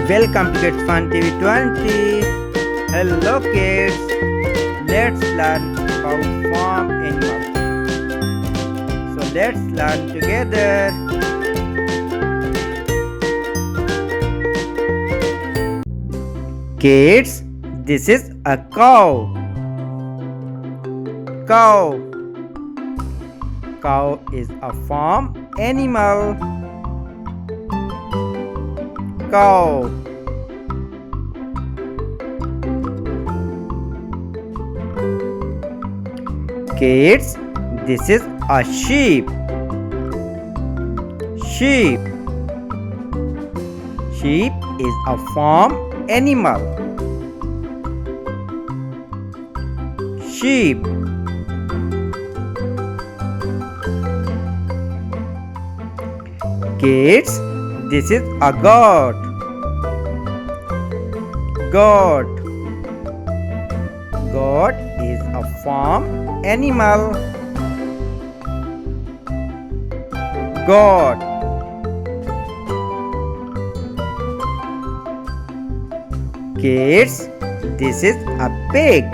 Welcome to Get Fun TV 20. Hello kids, let's learn about farm animals. So let's learn together. Kids, this is a cow. Cow. Cow is a farm animal. Cow. Kids, this is a sheep. Sheep. Sheep is a farm animal. Sheep. Kids, this is a goat. Goat. Goat is a farm animal. Goat. Kids, this is a pig.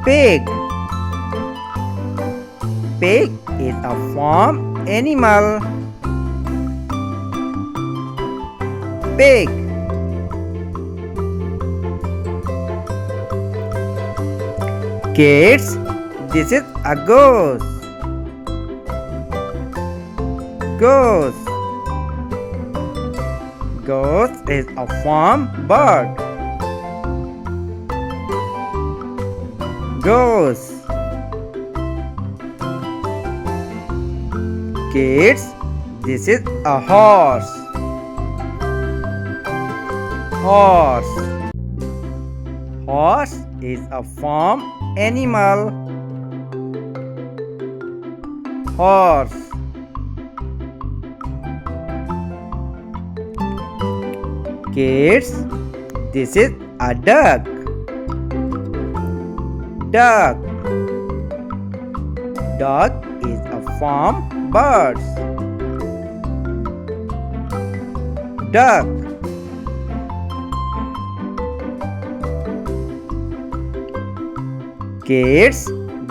Pig. Pig is a farm animal. Pig. Kids, this is a goose. Goose. Goose is a farm bird. Goose. Kids, this is a horse. Horse. Horse is a farm animal. Horse. Kids, this is a duck. Duck. Duck is a farm bird. Duck. Kids,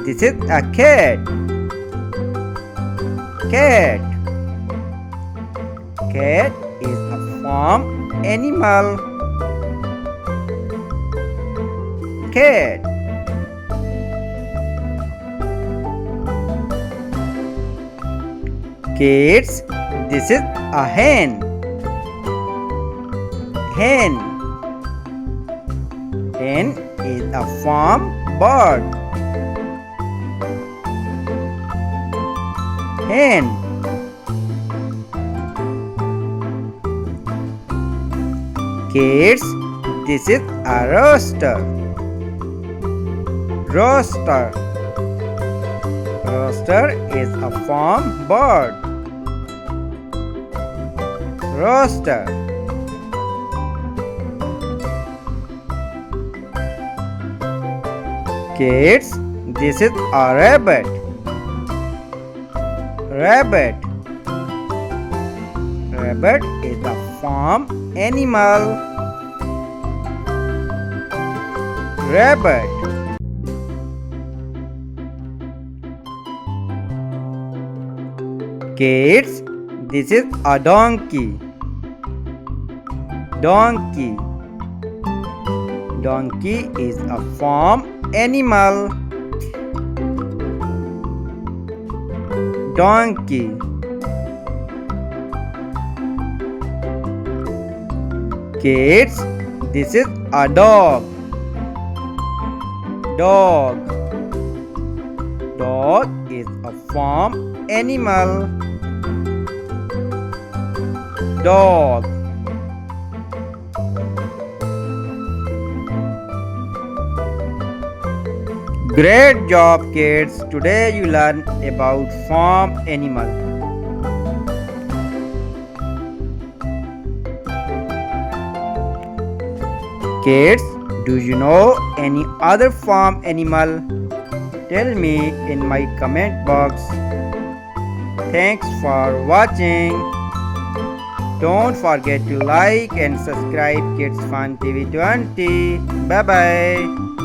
this is a cat. Cat. Cat is a farm animal. Cat. Kids, this is a hen. Hen. Hen is a farm bird. Hen. Kids, this is a rooster. Rooster. Rooster is a farm bird. Rooster. Kids, this is a rabbit. Rabbit. Rabbit is a farm animal. Rabbit. Kids, this is a donkey. Donkey. Donkey is a farm animal. Donkey. Kids, this is a dog. Dog. Dog is a farm animal. Dog. Great job kids. Today you learn about farm animal. Kids, do you know any other farm animal? Tell me in my comment box. Thanks for watching. Don't forget to like and subscribe Kids Fun TV 20. Bye bye.